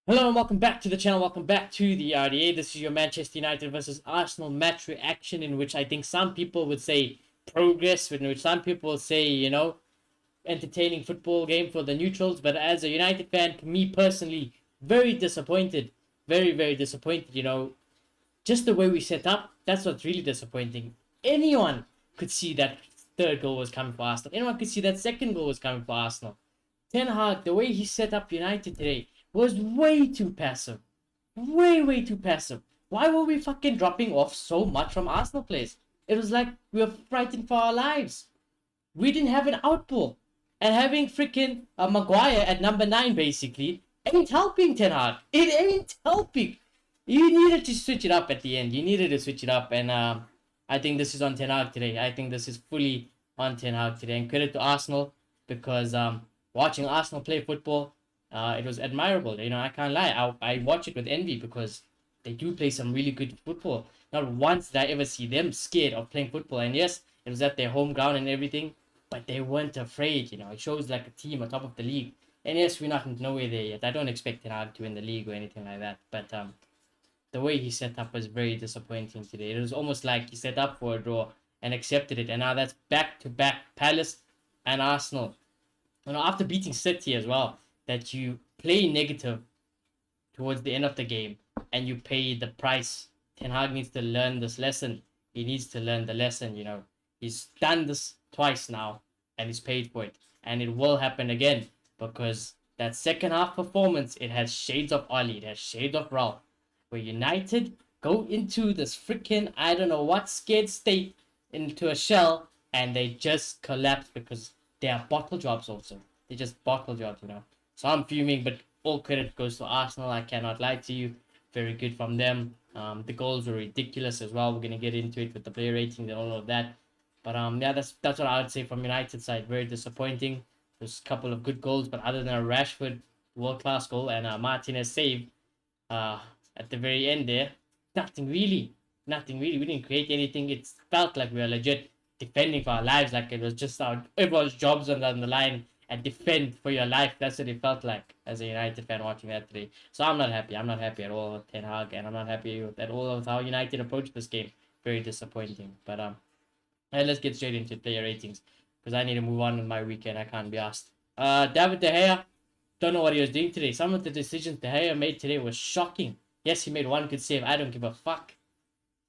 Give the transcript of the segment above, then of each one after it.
Hello and welcome back to the channel. Welcome back to the RDA. This is your Manchester United versus Arsenal match reaction, in which I think some people would say progress, in which some people say, entertaining football game for the neutrals. But as a United fan, me personally, very disappointed. Very, very disappointed. Just the way we set up, that's what's really disappointing. Anyone could see that third goal was coming for Arsenal. Anyone could see that second goal was coming for Arsenal. Ten Hag, the way he set up United today was way too passive. Way, way too passive. Why were we fucking dropping off so much from Arsenal players? It was like we were frightened for our lives. We didn't have an outball. And having freaking Maguire at number 9 basically ain't helping Ten Hag. It ain't helping. You needed to switch it up at the end. You needed to switch it up. And I think this is on Ten Hag today. I think this is fully on Ten Hag today. And credit to Arsenal because watching Arsenal play football, it was admirable. I can't lie. I watch it with envy because they do play some really good football. Not once did I ever see them scared of playing football. And yes, it was at their home ground and everything, but they weren't afraid. It shows like a team on top of the league. And yes, we're not nowhere there yet. I don't expect Ten Hag to win the league or anything like that. But the way he set up was very disappointing today. It was almost like he set up for a draw and accepted it. And now that's back-to-back Palace and Arsenal. After beating City as well, that you play negative towards the end of the game and you pay the price. Ten Hag needs to learn this lesson. He needs to learn the lesson. He's done this twice now and he's paid for it. And it will happen again because that second half performance, it has shades of Oli, it has shades of Ralph. Where United go into this freaking, I don't know what scared state, into a shell, and they just collapse because they are bottle jobs also. They're just bottle jobs, So I'm fuming, but all credit goes to Arsenal. I cannot lie to you. Very good from them. The goals were ridiculous as well. We're going to get into it with the player ratings and all of that. But yeah, that's what I would say from United side. Very disappointing. There's a couple of good goals, but other than a Rashford world-class goal and a Martinez save at the very end there, nothing really. Nothing really. We didn't create anything. It felt like we were legit defending for our lives. Like it was just everyone's jobs on the line and defend for your life. That's what it felt like as a United fan watching that today. So I'm not happy. I'm not happy at all with Ten Hag, and I'm not happy at all with how United approached this game. Very disappointing. But let's get straight into player ratings because I need to move on with my weekend. I can't be asked. David De Gea, don't know what he was doing today. Some of the decisions De Gea made today was shocking. Yes, he made one good save. I don't give a fuck.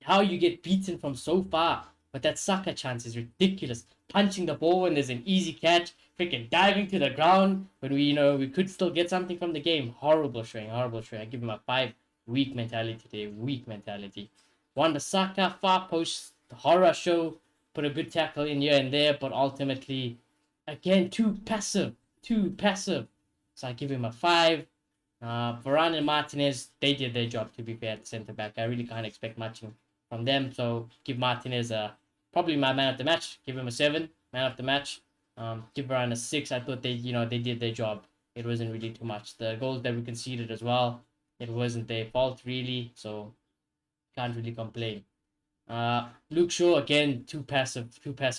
How you get beaten from so far. But that Saka chance is ridiculous. Punching the ball when there's an easy catch. Freaking diving to the ground when we could still get something from the game. Horrible showing, horrible showing. I give him a 5. Weak mentality today, weak mentality. Wan-Bissaka, far post, the horror show. Put a good tackle in here and there, but ultimately, again, too passive. So I give him a 5. Varane and Martinez, they did their job, to be fair, at centre back. I really can't expect much from them. So give Martinez probably my man of the match. Give him a 7, man of the match. Give Varane a 6. I thought they did their job. It wasn't really too much. The goals that we conceded as well, it wasn't their fault really. So can't really complain. Luke Shaw, again, too passive.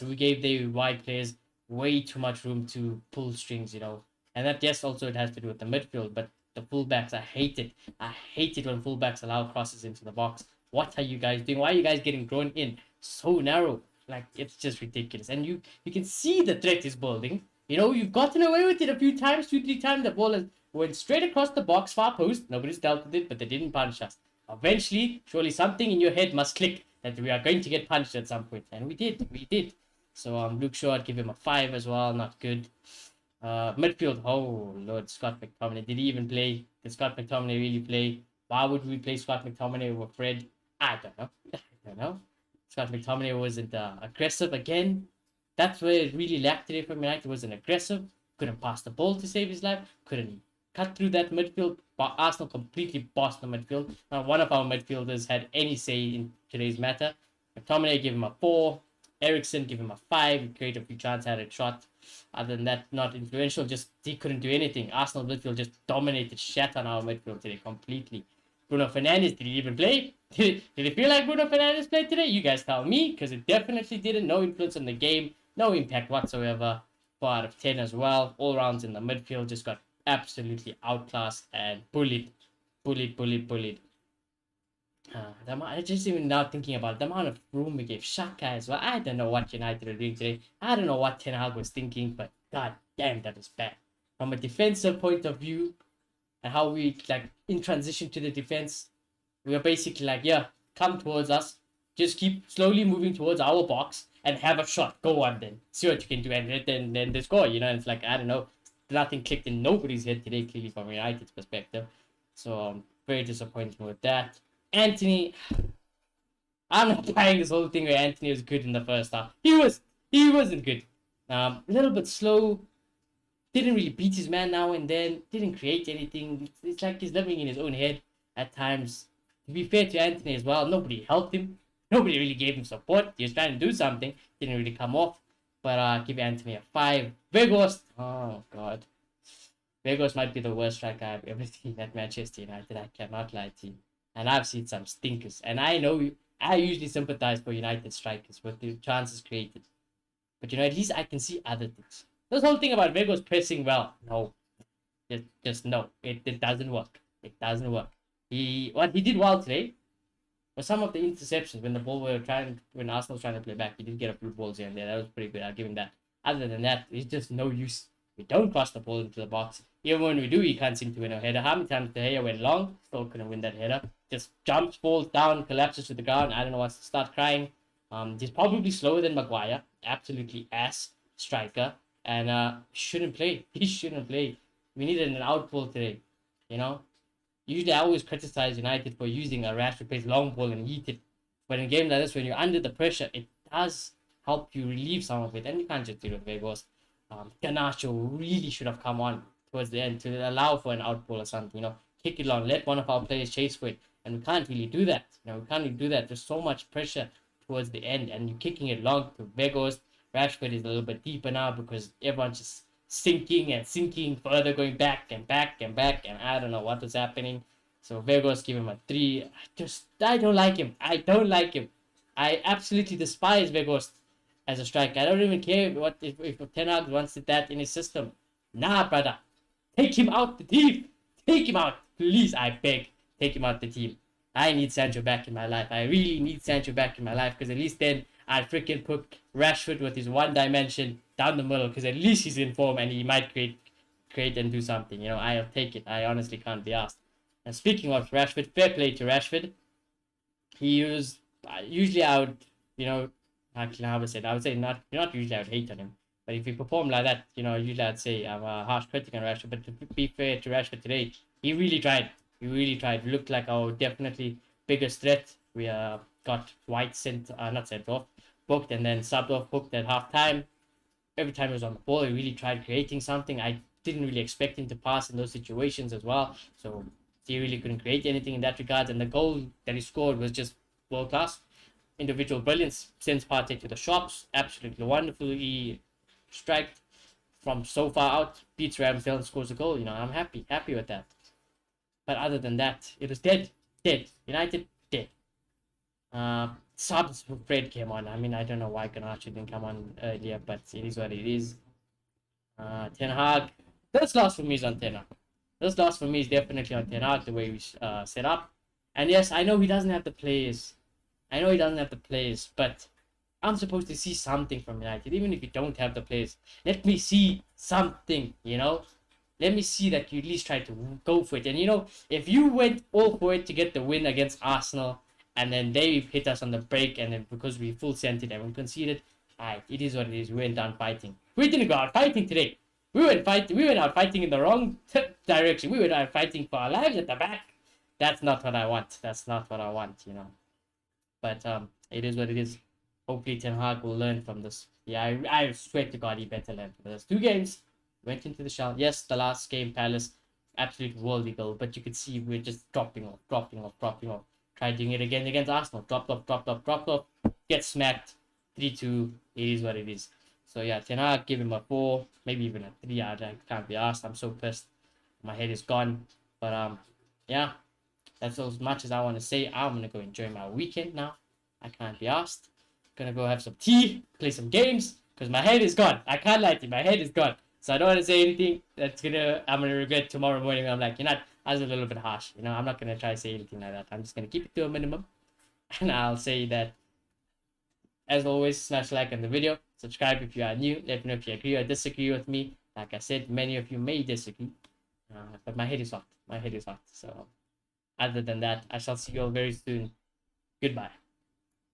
We gave the wide players way too much room to pull strings, And that, yes, also it has to do with the midfield, but the fullbacks, I hate it. I hate it when fullbacks allow crosses into the box. What are you guys doing? Why are you guys getting drawn in so narrow? Like, it's just ridiculous. And you can see the threat is building. You've gotten away with it a few times, 2-3 times. The ball went straight across the box, far post. Nobody's dealt with it, but they didn't punish us. Eventually, surely something in your head must click that we are going to get punched at some point. And we did. So Luke Shaw, I'd give him a 5 as well. Not good. Midfield, oh Lord, Scott McTominay. Did he even play? Did Scott McTominay really play? Why would we play Scott McTominay over Fred? I don't know. Scott McTominay wasn't aggressive again. That's where it really lacked today from United. Wasn't aggressive. Couldn't pass the ball to save his life. Couldn't cut through that midfield. But Arsenal completely bossed the midfield. Not one of our midfielders had any say in today's matter. McTominay gave him a 4. Ericsson gave him a 5. He created a few chances, had a shot. Other than that, not influential. Just he couldn't do anything. Arsenal midfield just dominated, shat on our midfield today completely. Bruno Fernandes, did he even play? Did it feel like Bruno Fernandes played today? You guys tell me, because it definitely didn't. No influence on the game, no impact whatsoever. 4 out of 10 as well. All rounds in the midfield just got absolutely outclassed and bullied Bullied. I just even now thinking about the amount of room we gave Shaka as well. I don't know what United are doing today. I don't know what Ten Hag was thinking, but god damn, that was bad. From a defensive point of view, and how we like in transition to the defense, we were basically like, yeah, come towards us, just keep slowly moving towards our box and have a shot. Go on then, see what you can do, and then they score. And it's like I don't know, nothing clicked in nobody's head today, clearly from United's perspective. So very disappointing with that. Anthony, I'm not buying this whole thing where Anthony was good in the first half. He wasn't good. A little bit slow. Didn't really beat his man now and then. Didn't create anything. It's like he's living in his own head at times. To be fair to Anthony as well, nobody helped him. Nobody really gave him support. He was trying to do something. Didn't really come off. But give Anthony a 5. Vegas. Oh god. Vegas might be the worst striker I've ever seen at Manchester United. I cannot lie to you. And I've seen some stinkers. And I know I usually sympathize for United strikers with the chances created. But at least I can see other things. This whole thing about Vegas pressing well, no. Just no. It doesn't work. It doesn't work. What he did well today was some of the interceptions when Arsenal was trying to play back. He did get a few balls here and there. That was pretty good. I'll give him that. Other than that, it's just no use. We don't cross the ball into the box. Even when we do, he can't seem to win a header. How many times the header went long? Still couldn't win that header. Just jumps, falls down, collapses to the ground. I don't know, wants to start crying. He's probably slower than Maguire. Absolutely ass striker. And shouldn't play. He shouldn't play. We needed an outball today. Usually I always criticize United for using a Rashford pace long ball and eat it. But in games like this, when you're under the pressure, it does help you relieve some of it. And you can't just do it with Vegas. Garnacho really should have come on towards the end to allow for an outball or something. Kick it long, let one of our players chase for it. And we can't really do that. We can't really do that. There's so much pressure towards the end. And you're kicking it long to Vegas. Rashford is a little bit deeper now because everyone's just sinking further, going back and back and back, and I don't know what was happening. So Vegas give him a 3. I don't like him. I absolutely despise Vegas as a striker. I don't even care if Ten Hag wants that in his system. Nah, brother. Take him out the team. Take him out. Please, I beg. Take him out the team. I need Sancho back in my life. I really need Sancho back in my life because at least then I'd freaking put Rashford with his one dimension down the middle because at least he's in form and he might create and do something. I'll take it. I honestly can't be asked. And speaking of Rashford, fair play to Rashford. He was usually I would actually I would say not usually I would hate on him. But if he performed like that, usually I'd say I'm a harsh critic on Rashford. But to be fair to Rashford today, he really tried. Looked like our definitely biggest threat. We got White not sent off, booked, and then subbed off, booked at half time. Every time he was on the ball, he really tried creating something. I didn't really expect him to pass in those situations as well. So he really couldn't create anything in that regard. And the goal that he scored was just world class. Individual brilliance. Sends Partey to the shops. Absolutely wonderfully striked from so far out. Beats Ramsdale and scores a goal. I'm happy with that. But other than that, it was dead. United dead. Subs for Fred came on. I don't know why Garnacho didn't come on earlier, but it is what it is. Ten Hag. This loss for me is on Ten Hag. This loss for me is definitely on Ten Hag, the way we set up. And yes, I know he doesn't have the players. But I'm supposed to see something from United, even if you don't have the players. Let me see something, Let me see that you at least try to go for it. And, if you went all for it to get the win against Arsenal, and then they hit us on the break, and then because we full sent it and we conceded, it is what it is. We went down fighting. We didn't go out fighting today. We went out fighting in the wrong direction. We went out fighting for our lives at the back. That's not what I want. But it is what it is. Hopefully Ten Hag will learn from this. Yeah, I swear to God he better learn from this. 2 games, went into the shell. Yes, the last game, Palace, absolute worldly goal. But you could see we're just dropping off. Tried doing it again against Arsenal. Dropped off. Get smacked. 3-2. It is what it is. So yeah, Ten Hag, give him a 4, maybe even a 3. I can't be asked. I'm so pissed. My head is gone. But yeah, that's as much as I want to say. I'm gonna go enjoy my weekend now. I can't be asked. Gonna go have some tea, play some games, because my head is gone. I can't lie to you, my head is gone. So I don't want to say anything I'm gonna regret tomorrow morning. I'm like, I was a little bit harsh. I'm not gonna try to say anything like that. I'm just gonna keep it to a minimum, and I'll say that, as always, smash like on the video, subscribe if you are new. Let me know if you agree or disagree with me. Like I said, many of you may disagree, but my head is hot. My head is hot. So other than that, I shall see you all very soon. Goodbye.